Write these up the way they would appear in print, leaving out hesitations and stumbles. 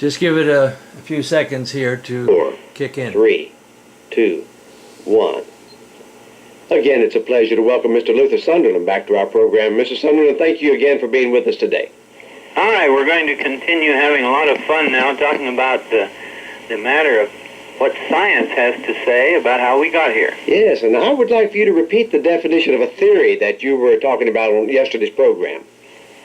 Just give it a few seconds here to 4, kick in. 3, 2, 1. Again, it's a pleasure to welcome Mr. Luther Sunderland back to our program. Mr. Sunderland, thank you again for being with us today. All right, we're going to continue having a lot of fun now talking about the matter of what science has to say about how we got here. Yes, and I would like for you to repeat the definition of a theory that you were talking about on yesterday's program.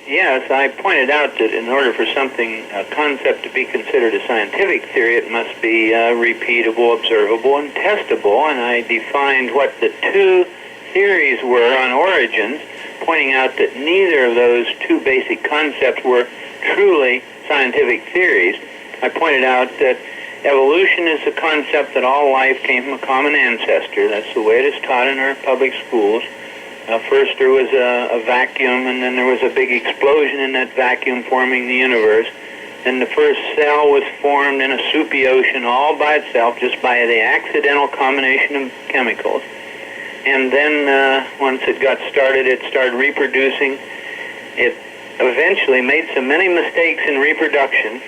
Yes, I pointed out that in order for something, a concept to be considered a scientific theory, it must be repeatable, observable, and testable, and I defined what the two theories were on origins, pointing out that neither of those two basic concepts were truly scientific theories. I pointed out that evolution is the concept that all life came from a common ancestor. That's the way it is taught in our public schools. First there was a vacuum, and then there was a big explosion in that vacuum forming the universe. Then the first cell was formed in a soupy ocean all by itself, just by the accidental combination of chemicals. And then once it got started, it started reproducing. It eventually made so many mistakes in reproduction,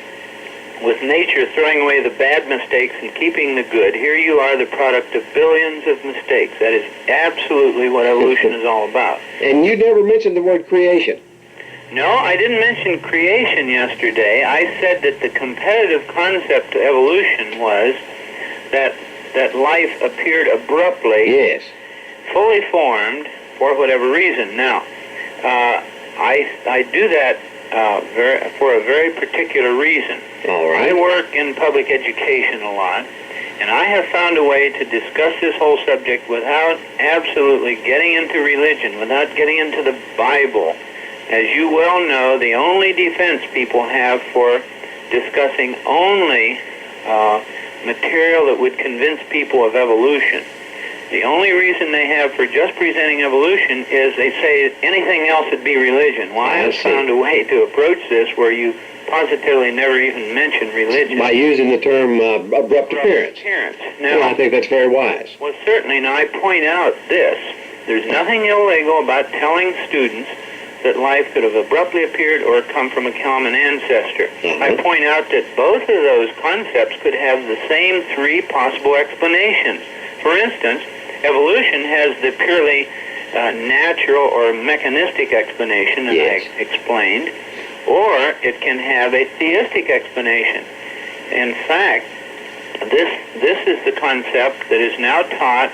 with nature throwing away the bad mistakes and keeping the good. Here you are, the product of billions of mistakes. That is absolutely what evolution is all about. And you never mentioned the word creation. No, I didn't mention creation yesterday. I said that the competitive concept of evolution was that life appeared abruptly, Yes. fully formed, for whatever reason. Now, I do that for a very particular reason. All right. I work in public education a lot, and I have found a way to discuss this whole subject without absolutely getting into religion, without getting into the Bible. As you well know, the only defense people have for discussing only material that would convince people of evolution, the only reason they have for just presenting evolution is they say anything else would be religion. Well, I have found a way to approach this where you positively never even mention religion. By using the term abrupt appearance. Now, Well, I think that's very wise. well, certainly. Now, I point out this. There's nothing illegal about telling students that life could have abruptly appeared or come from a common ancestor. I point out that both of those concepts could have the same three possible explanations. For instance, evolution has the purely natural or mechanistic explanation, as I explained, or it can have a theistic explanation. In fact, this is the concept that is now taught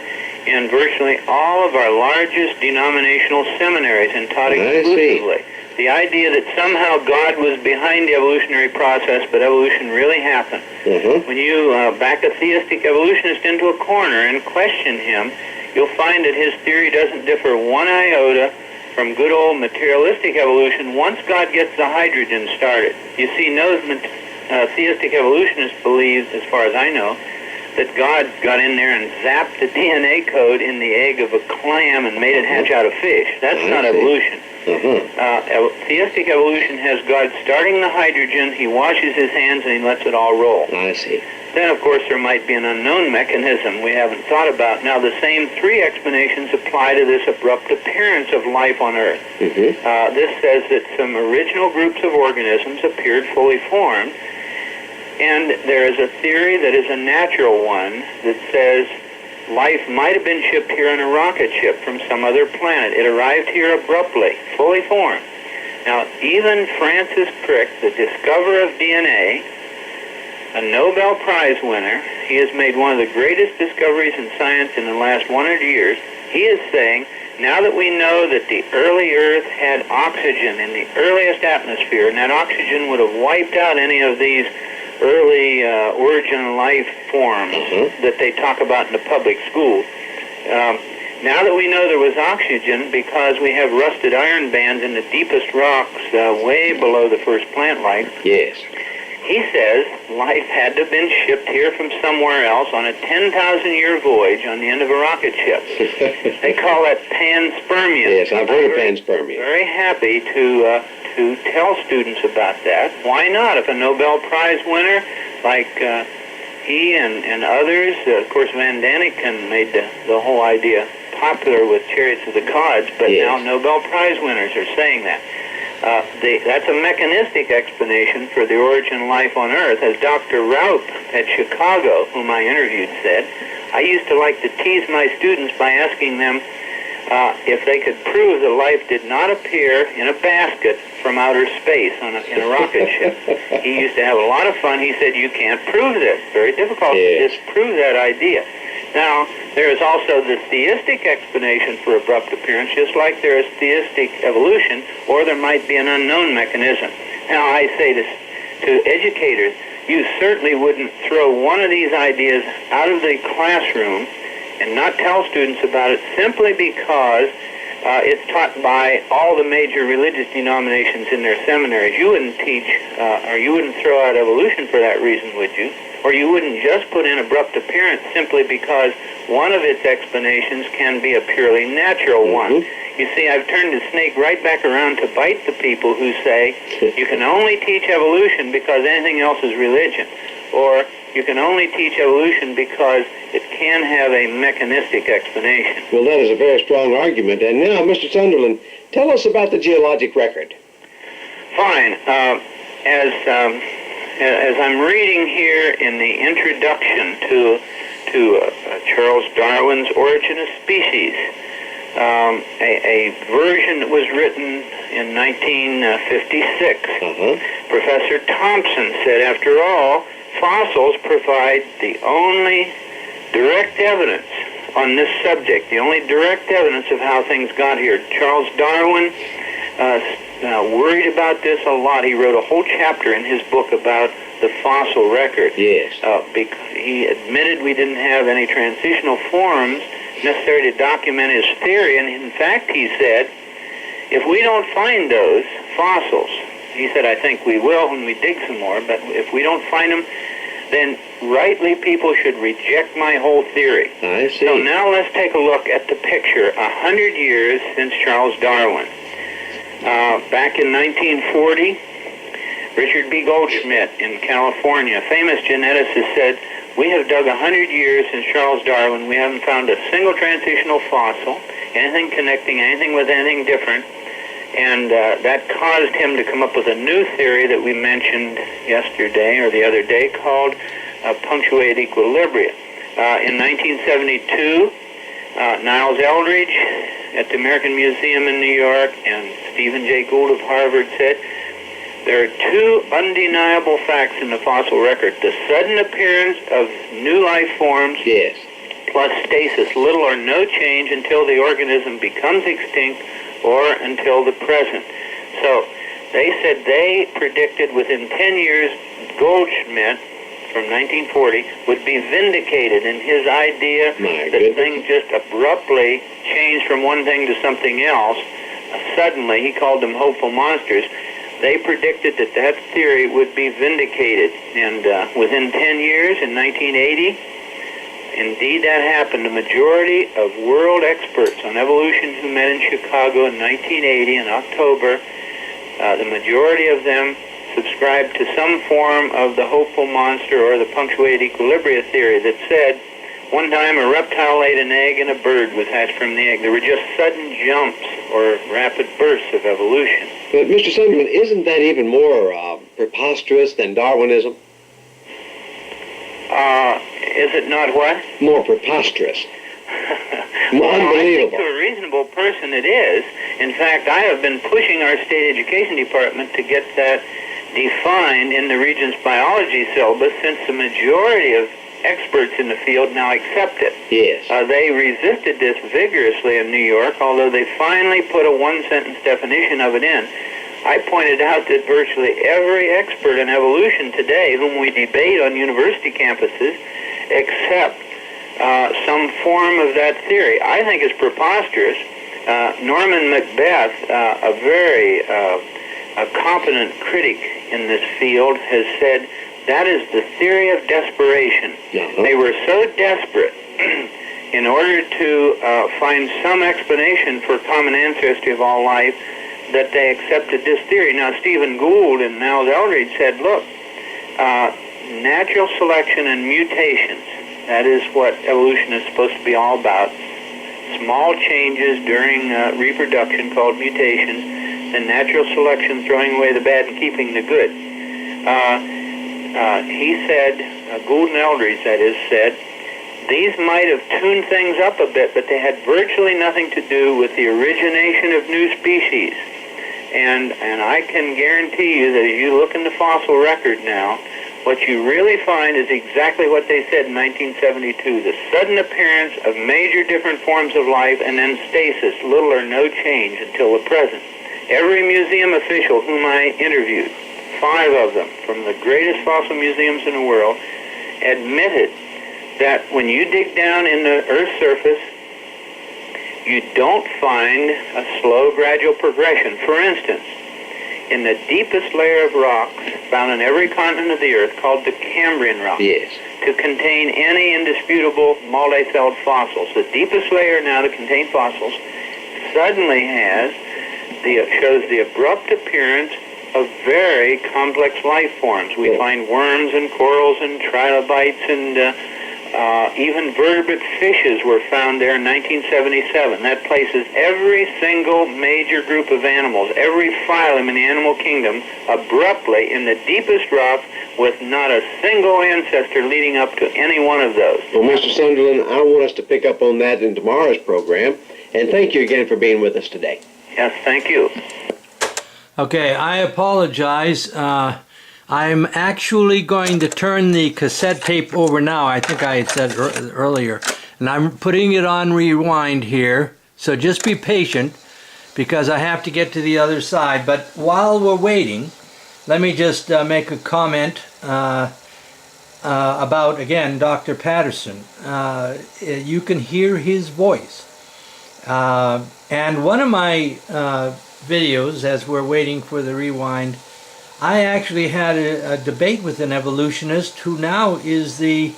in virtually all of our largest denominational seminaries and taught exclusively. The idea that somehow God was behind the evolutionary process, but evolution really happened. When you back a theistic evolutionist into a corner and question him, you'll find that his theory doesn't differ one iota from good old materialistic evolution once God gets the hydrogen started. You see, no theistic evolutionist believes, as far as I know, that God got in there and zapped the DNA code in the egg of a clam and made it hatch out of fish. That's not evolution. Theistic evolution has God starting the hydrogen, he washes his hands, and he lets it all roll. I see. Then, of course, there might be an unknown mechanism we haven't thought about. Now, the same three explanations apply to this abrupt appearance of life on Earth. This says that some original groups of organisms appeared fully formed, and there is a theory that is a natural one that says life might have been shipped here in a rocket ship from some other planet. It arrived here abruptly, fully formed. Now, even Francis Crick, the discoverer of DNA, a Nobel Prize winner, he has made one of the greatest discoveries in science in the last 100 years. He is saying, now that we know that the early Earth had oxygen in the earliest atmosphere, and that oxygen would have wiped out any of these early origin life forms that they talk about in the public schools. Now that we know there was oxygen, because we have rusted iron bands in the deepest rocks way below the first plant life, he says life had to have been shipped here from somewhere else on a 10,000-year voyage on the end of a rocket ship. They call that panspermia. Yes, I've heard of panspermia. Very happy to tell students about that. Why not? If a Nobel Prize winner like he and others, of course Van Daniken made the whole idea popular with Chariots of the Gods, but now Nobel Prize winners are saying that. That's a mechanistic explanation for the origin of life on Earth. As Dr. Raup at Chicago, whom I interviewed, said, I used to like to tease my students by asking them if they could prove that life did not appear in a basket from outer space in a rocket ship. He used to have a lot of fun. He said, you can't prove this. Very difficult to disprove that idea. Now, there is also the theistic explanation for abrupt appearance, just like there is theistic evolution, or there might be an unknown mechanism. Now, I say this to educators, you certainly wouldn't throw one of these ideas out of the classroom and not tell students about it simply because it's taught by all the major religious denominations in their seminaries. You wouldn't teach, or you wouldn't throw out evolution for that reason, would you? Or you wouldn't just put in abrupt appearance simply because one of its explanations can be a purely natural one. You see, I've turned the snake right back around to bite the people who say you can only teach evolution because anything else is religion. Or you can only teach evolution because it can have a mechanistic explanation. Well, that is a very strong argument. And now, Mr. Sunderland, tell us about the geologic record. Fine. As I'm reading here in the introduction to Charles Darwin's Origin of Species, a version that was written in 1956, Professor Thompson said, after all, fossils provide the only direct evidence on this subject, the only direct evidence of how things got here. Charles Darwin worried about this a lot. He wrote a whole chapter in his book about the fossil record. Yes. Because he admitted we didn't have any transitional forms necessary to document his theory, and in fact he said, if we don't find those fossils, he said, I think we will when we dig some more, but if we don't find them, then rightly people should reject my whole theory. I see. So now let's take a look at the picture 100 years since Charles Darwin. Back in 1940, Richard B. Goldschmidt in California, a famous geneticist, said, we have dug 100 years since Charles Darwin. We haven't found a single transitional fossil, anything connecting anything with anything different. And that caused him to come up with a new theory that we mentioned yesterday or the other day called punctuated equilibria. In 1972, Niles Eldridge at the American Museum in New York and Stephen Jay Gould of Harvard said, there are two undeniable facts in the fossil record. The sudden appearance of new life forms plus stasis, little or no change until the organism becomes extinct or until the present. So they said they predicted within 10 years Goldschmidt from 1940 would be vindicated in his idea that things just abruptly changed from one thing to something else. Suddenly, he called them hopeful monsters. They predicted that that theory would be vindicated. And within 10 years, in 1980, indeed that happened. The majority of world experts on evolution who met in Chicago in 1980 in October, the majority of them subscribed to some form of the hopeful monster or the punctuated equilibria theory that said, one time a reptile laid an egg and a bird was hatched from the egg. There were just sudden jumps or rapid bursts of evolution. But, Mr. Sunderland, isn't that even more preposterous than Darwinism? Is it not what? More preposterous. Well, unbelievable. I think to a reasonable person it is. In fact, I have been pushing our state education department to get that defined in the Regents biology syllabus since the majority of experts in the field now accept it. Yes. They resisted this vigorously in New York, although they finally put a one-sentence definition of it in. I pointed out that virtually every expert in evolution today, whom we debate on university campuses, accept some form of that theory. I think it's preposterous. Norman Macbeth, a very competent critic in this field, has said that is the theory of desperation. They were so desperate in order to find some explanation for common ancestry of all life that they accepted this theory. Now, Stephen Gould and Niles Eldridge said, look, natural selection and mutations, that is what evolution is supposed to be all about. Small changes during reproduction called mutations and natural selection throwing away the bad and keeping the good. He said, Gould and Eldridge, that is, said, these might have tuned things up a bit, but they had virtually nothing to do with the origination of new species. And I can guarantee you that if you look in the fossil record now, what you really find is exactly what they said in 1972, the sudden appearance of major different forms of life and then stasis, little or no change until the present. Every museum official whom I interviewed, 5 of them from the greatest fossil museums in the world, admitted that when you dig down in the Earth's surface, you don't find a slow, gradual progression. For instance, in the deepest layer of rocks found on every continent of the Earth, called the Cambrian rock, Yes. to contain any indisputable multi-celled fossils, the deepest layer now to contain fossils, suddenly shows the abrupt appearance of very complex life forms. We find worms and corals and trilobites and even vertebrate fishes were found there in 1977. That places every single major group of animals, every phylum in the animal kingdom, abruptly in the deepest rock with not a single ancestor leading up to any one of those. Well, Mr. Sunderland, I want us to pick up on that in tomorrow's program, and thank you again for being with us today. Yes, thank you. Okay, I apologize. I'm actually going to turn the cassette tape over now. I think I had said earlier. And I'm putting it on rewind here. So just be patient because I have to get to the other side. But while we're waiting, let me just make a comment about, again, Dr. Patterson. You can hear his voice. And one of my videos, as we're waiting for the rewind, I actually had a debate with an evolutionist who now is the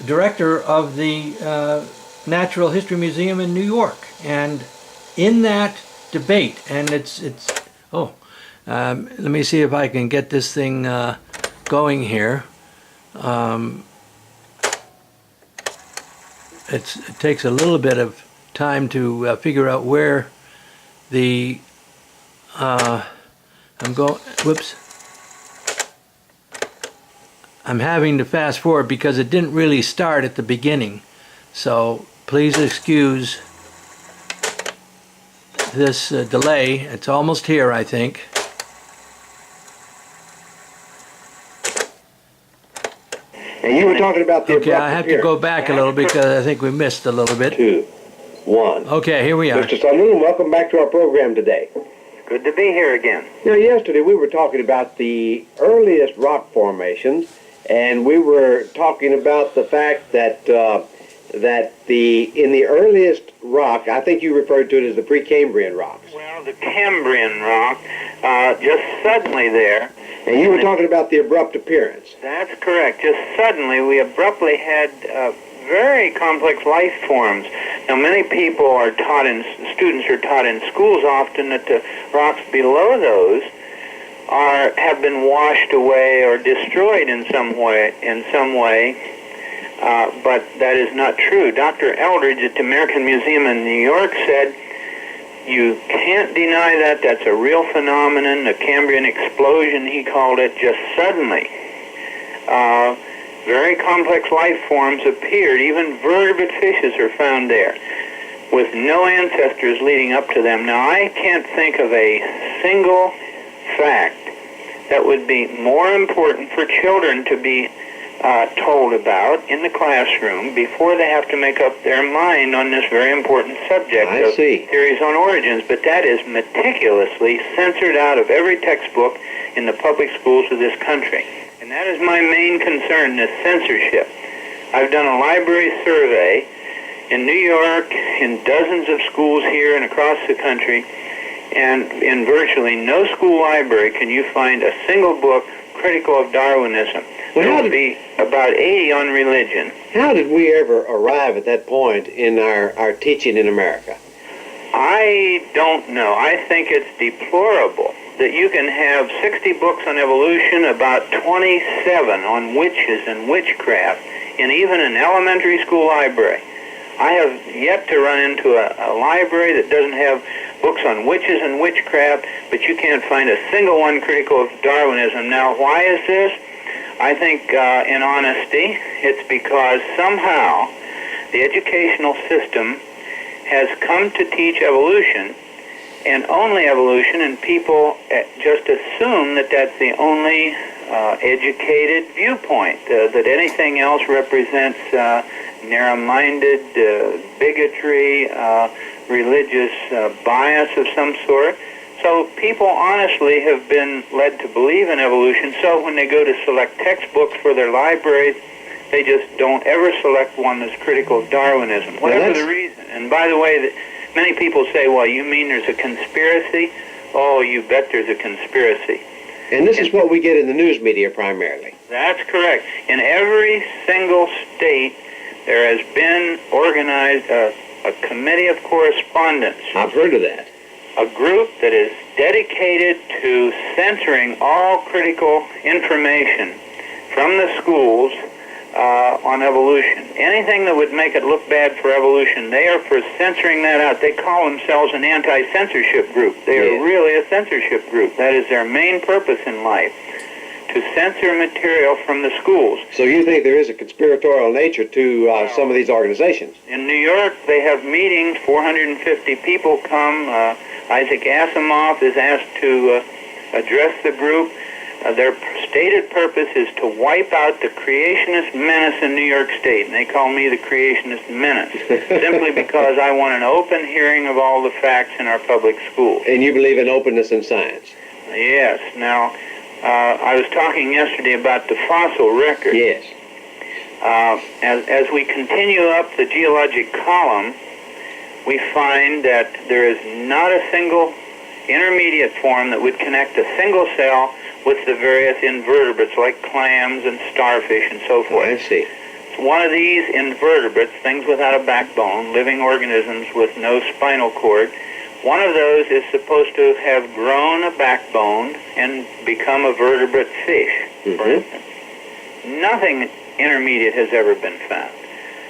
director of the Natural History Museum in New York. And in that debate, and let me see if I can get this thing going here. It takes a little bit of time to figure out where the I'm having to fast forward because it didn't really start at the beginning. So please excuse this delay. It's almost here, I think. And you were talking about the Okay, I have to go back a little because I think we missed a little bit. 2, 1. Okay, here we are. Mr. Sunderland, welcome back to our program today. Good to be here again. Now, yesterday we were talking about the earliest rock formations, and we were talking about the fact that in the earliest rock, I think you referred to it as the Precambrian rocks. Well, the Cambrian rock, just suddenly there. And you were talking about the abrupt appearance. That's correct. Just suddenly we abruptly had very complex life forms. Now, many people are taught students are taught in schools often that the rocks below those have been washed away or destroyed in some way. But that is not true. Dr. Eldridge at the American Museum in New York said, you can't deny that. That's a real phenomenon. The Cambrian explosion, he called it, just suddenly. Very complex life forms appeared. Even vertebrate fishes are found there with no ancestors leading up to them. Now, I can't think of a single fact that would be more important for children to be told about in the classroom before they have to make up their mind on this very important subject of theories on origins. But that is meticulously censored out of every textbook in the public schools of this country. And that is my main concern, this censorship. I've done a library survey in New York, in dozens of schools here and across the country, and in virtually no school library can you find a single book critical of Darwinism. There will be about 80 on religion. How did we ever arrive at that point in our teaching in America? I don't know. I think it's deplorable that you can have 60 books on evolution, about 27 on witches and witchcraft, in even an elementary school library. I have yet to run into a library that doesn't have books on witches and witchcraft, but you can't find a single one critical of Darwinism. Now, why is this? I think, in honesty, it's because somehow the educational system has come to teach evolution, and only evolution, and people just assume that that's the only educated viewpoint, that anything else represents narrow-minded, bigotry, religious bias of some sort. So people honestly have been led to believe in evolution, so when they go to select textbooks for their libraries, they just don't ever select one that's critical of Darwinism, whatever the reason. And by the way, many people say, well, you mean there's a conspiracy? Oh, you bet there's a conspiracy. And this is what we get in the news media primarily. That's correct. In every single state, there has been organized a committee of correspondence. I've heard of that. A group that is dedicated to censoring all critical information from the schools on evolution. Anything that would make it look bad for evolution, they are for censoring that out. They call themselves an anti-censorship group. They are really a censorship group. That is their main purpose in life, to censor material from the schools. So you think there is a conspiratorial nature to some of these organizations? In New York, they have meetings, 450 people come. Isaac Asimov is asked to address the group. Their stated purpose is to wipe out the creationist menace in New York State, and they call me the creationist menace, simply because I want an open hearing of all the facts in our public schools. And you believe in openness in science? Yes. Now, I was talking yesterday about the fossil record. Yes. As we continue up the geologic column, we find that there is not a single intermediate form that would connect a single cell with the various invertebrates like clams and starfish and so forth. I see. One of these invertebrates, things without a backbone, living organisms with no spinal cord, one of those is supposed to have grown a backbone and become a vertebrate fish, for instance. Nothing intermediate has ever been found.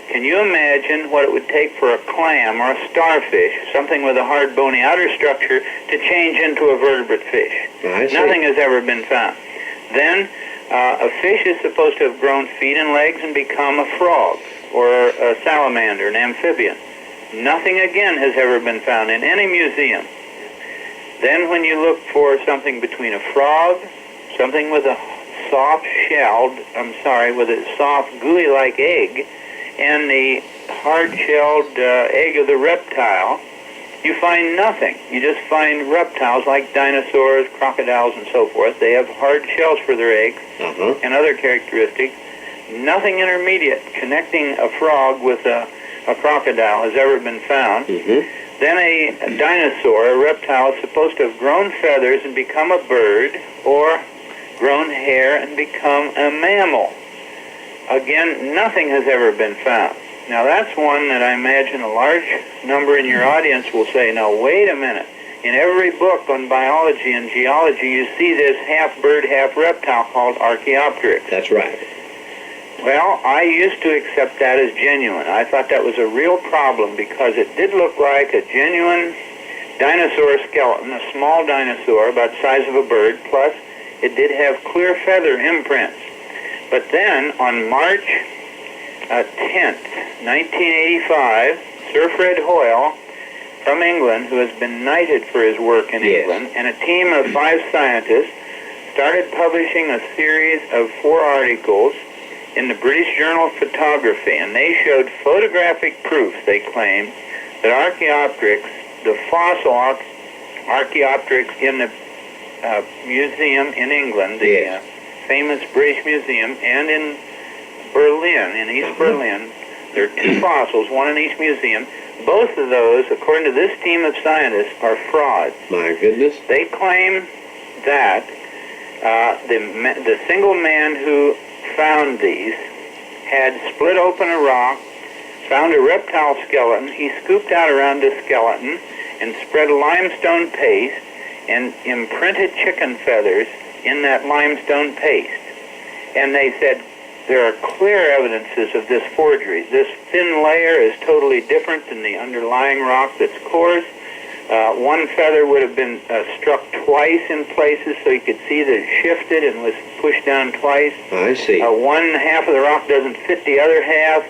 Can you imagine what it would take for a clam or a starfish, something with a hard bony outer structure, to change into a vertebrate fish? Nothing has ever been found. Then a fish is supposed to have grown feet and legs and become a frog or a salamander, an amphibian. Nothing again has ever been found in any museum. Then when you look for something between a frog, something with a with a soft gooey-like egg, and the hard-shelled egg of the reptile, you find nothing. You just find reptiles like dinosaurs, crocodiles, and so forth. They have hard shells for their eggs and other characteristics. Nothing intermediate connecting a frog with a crocodile has ever been found. Then a dinosaur, a reptile, is supposed to have grown feathers and become a bird, or grown hair and become a mammal. Again, nothing has ever been found. Now, that's one that I imagine a large number in your audience will say, now, wait a minute. In every book on biology and geology, you see this half-bird, half-reptile called Archaeopteryx. That's right. Well, I used to accept that as genuine. I thought that was a real problem because it did look like a genuine dinosaur skeleton, a small dinosaur about the size of a bird, plus it did have clear feather imprints. But then, on March 10th, 1985, Sir Fred Hoyle from England, who has been knighted for his work in England, and a team of 5 scientists started publishing a series of 4 articles in the British Journal of Photography, and they showed photographic proof, they claimed, that Archaeopteryx, the fossil Archaeopteryx in the museum in England, the famous British Museum, and in Berlin, in East Berlin, there are 2 fossils, one in each museum. Both of those, according to this team of scientists, are frauds. My goodness. They claim that the single man who found these had split open a rock, found a reptile skeleton. He scooped out around the skeleton and spread limestone paste and imprinted chicken feathers in that limestone paste. And they said there are clear evidences of this forgery. This thin layer is totally different than the underlying rock that's coarse. One feather would have been struck twice in places, so you could see that it shifted and was pushed down twice. I see. One half of the rock doesn't fit the other half.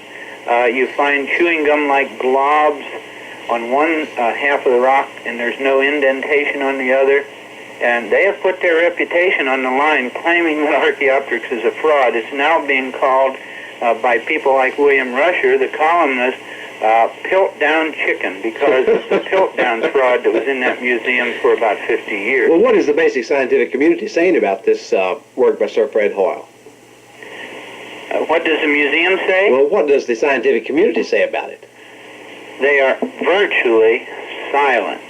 You find chewing gum-like globs on one half of the rock, and there's no indentation on the other. And they have put their reputation on the line, claiming that Archaeopteryx is a fraud. It's now being called by people like William Rusher, the columnist, Piltdown Chicken, because of the Piltdown fraud that was in that museum for about 50 years. Well, what is the basic scientific community saying about this work by Sir Fred Hoyle? What does the museum say? Well, what does the scientific community say about it? They are virtually silent.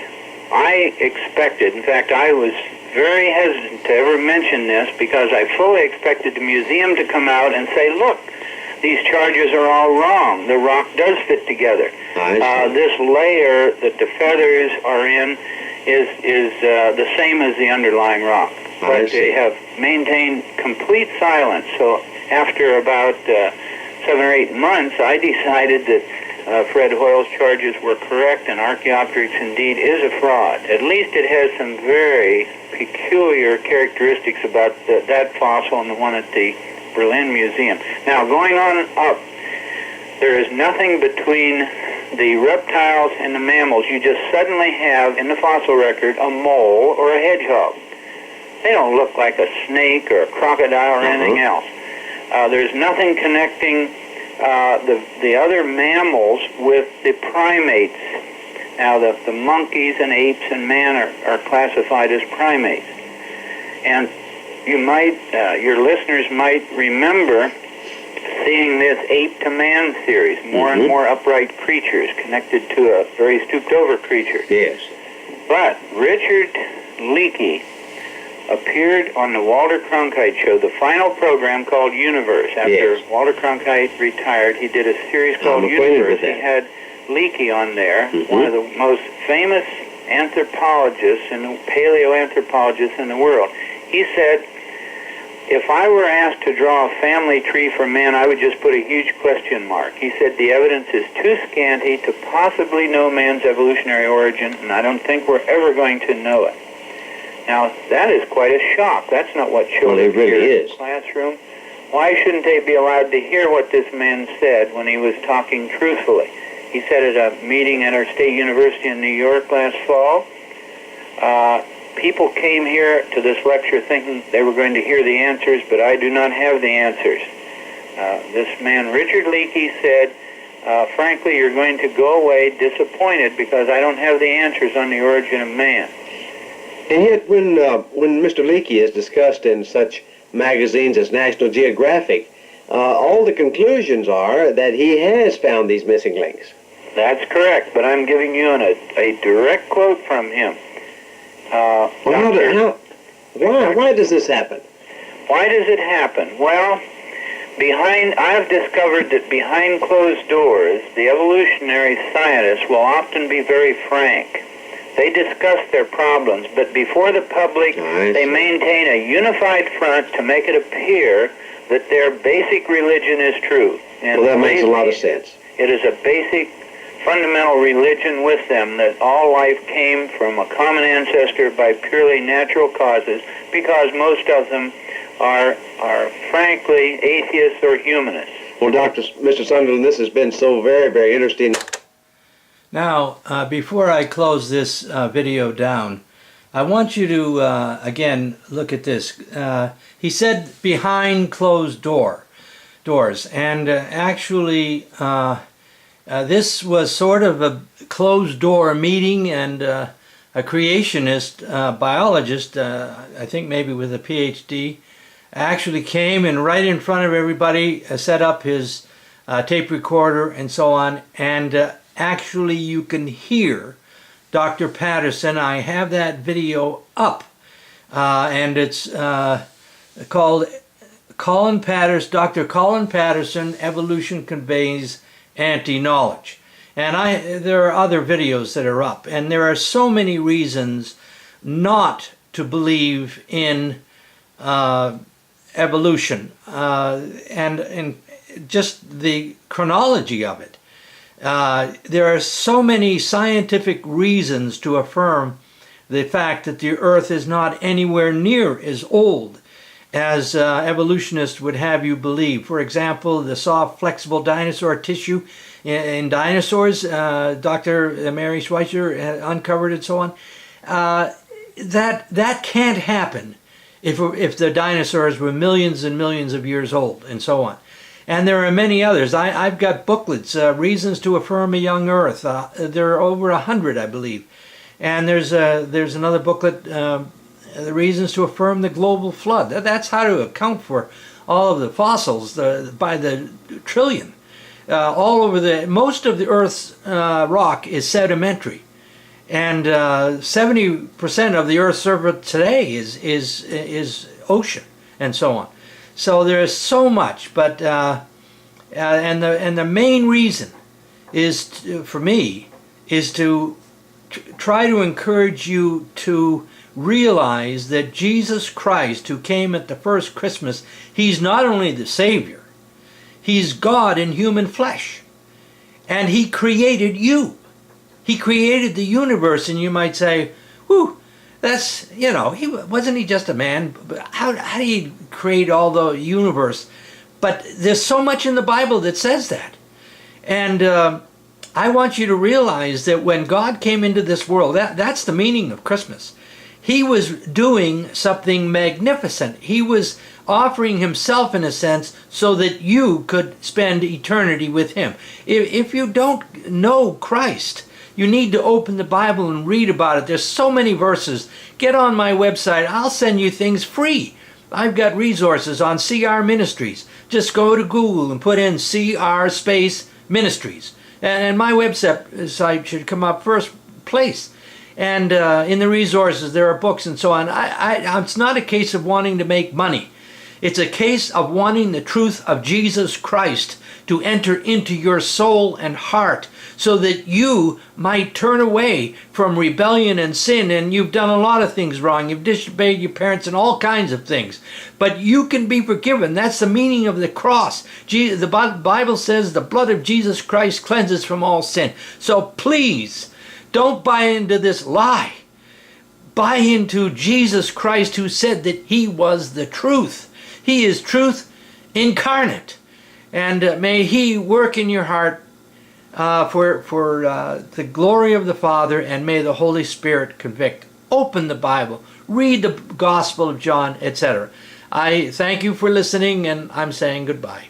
I expected, in fact, I was very hesitant to ever mention this because I fully expected the museum to come out and say, look, these charges are all wrong. The rock does fit together. This layer that the feathers are in is the same as the underlying rock. But they have maintained complete silence. So after about 7 or 8 months, I decided that Fred Hoyle's charges were correct and Archaeopteryx indeed is a fraud. At least it has some very peculiar characteristics about that fossil and the one at the Berlin Museum. Now, going on up, there is nothing between the reptiles and the mammals. You just suddenly have, in the fossil record, a mole or a hedgehog. They don't look like a snake or a crocodile or anything else. There's nothing connecting the other mammals with the primates. Now, the monkeys and apes and man are classified as primates. And you might, your listeners might remember seeing this ape-to-man series, more and more upright creatures connected to a very stooped-over creature. Yes. But Richard Leakey appeared on the Walter Cronkite show, the final program called Universe. After Walter Cronkite retired, he did a series called Universe. He had Leakey on there, one of the most famous anthropologists and paleoanthropologists in the world. He said, if I were asked to draw a family tree for man, I would just put a huge question mark. He said the evidence is too scanty to possibly know man's evolutionary origin, and I don't think we're ever going to know it. Now, that is quite a shock. That's not what children hear in the classroom. Why shouldn't they be allowed to hear what this man said when he was talking truthfully? He said at a meeting at our state university in New York last fall, people came here to this lecture thinking they were going to hear the answers, but I do not have the answers. This man, Richard Leakey, said, frankly, you're going to go away disappointed because I don't have the answers on the origin of man. And yet, when Mr. Leakey is discussed in such magazines as National Geographic, all the conclusions are that he has found these missing links. That's correct, but I'm giving you a direct quote from him. Why does this happen? Why does it happen? Well, I've discovered that behind closed doors, the evolutionary scientists will often be very frank. They discuss their problems, but before the public, they maintain a unified front to make it appear that their basic religion is true. And well, that makes a lot of sense. It is a basic, fundamental religion with them that all life came from a common ancestor by purely natural causes, because most of them are frankly atheists or humanists. Well, Mr. Sunderland, this has been so very, very interesting. Now, before I close this video down, I want you to, again, look at this. He said behind closed doors, and actually this was sort of a closed door meeting, and a creationist biologist, I think maybe with a PhD, actually came and right in front of everybody set up his tape recorder and so on, and actually you can hear Dr. Patterson. I have that video up, and it's called Dr. Colin Patterson, Evolution Conveys Anti-Knowledge. And there are other videos that are up, and there are so many reasons not to believe in evolution, and just the chronology of it. There are so many scientific reasons to affirm the fact that the Earth is not anywhere near as old as evolutionists would have you believe. For example, the soft, flexible dinosaur tissue in dinosaurs, Dr. Mary Schweitzer uncovered and so on. That can't happen if the dinosaurs were millions and millions of years old and so on. And there are many others. I've got booklets, Reasons to Affirm a Young Earth. There are over 100, I believe. And there's another booklet, The Reasons to Affirm the Global Flood. That's how to account for all of the fossils by the trillion. All over most of the Earth's rock is sedimentary. And 70% of the Earth's surface today is ocean and so on. So there is so much, but and the main reason is for me is to try to encourage you to realize that Jesus Christ, who came at the first Christmas, he's not only the Savior, he's God in human flesh, and he created you. He created the universe, and you might say, "Whew, that's, wasn't he just a man? How did he create all the universe?" But there's so much in the Bible that says that. And I want you to realize that when God came into this world, that's the meaning of Christmas. He was doing something magnificent. He was offering himself, in a sense, so that you could spend eternity with him. If you don't know Christ, you need to open the Bible and read about it. There's so many verses. Get on my website. I'll send you things free. I've got resources on CR Ministries. Just go to Google and put in CR space Ministries. And my website should come up first place. And in the resources, there are books and so on. It's not a case of wanting to make money. It's a case of wanting the truth of Jesus Christ to enter into your soul and heart so that you might turn away from rebellion and sin. And you've done a lot of things wrong. You've disobeyed your parents and all kinds of things. But you can be forgiven. That's the meaning of the cross. The Bible says the blood of Jesus Christ cleanses from all sin. So please, don't buy into this lie. Buy into Jesus Christ, who said that he was the truth. He is truth incarnate. And may he work in your heart for the glory of the Father, and may the Holy Spirit convict. Open the Bible, read the Gospel of John, etc. I thank you for listening, and I'm saying goodbye.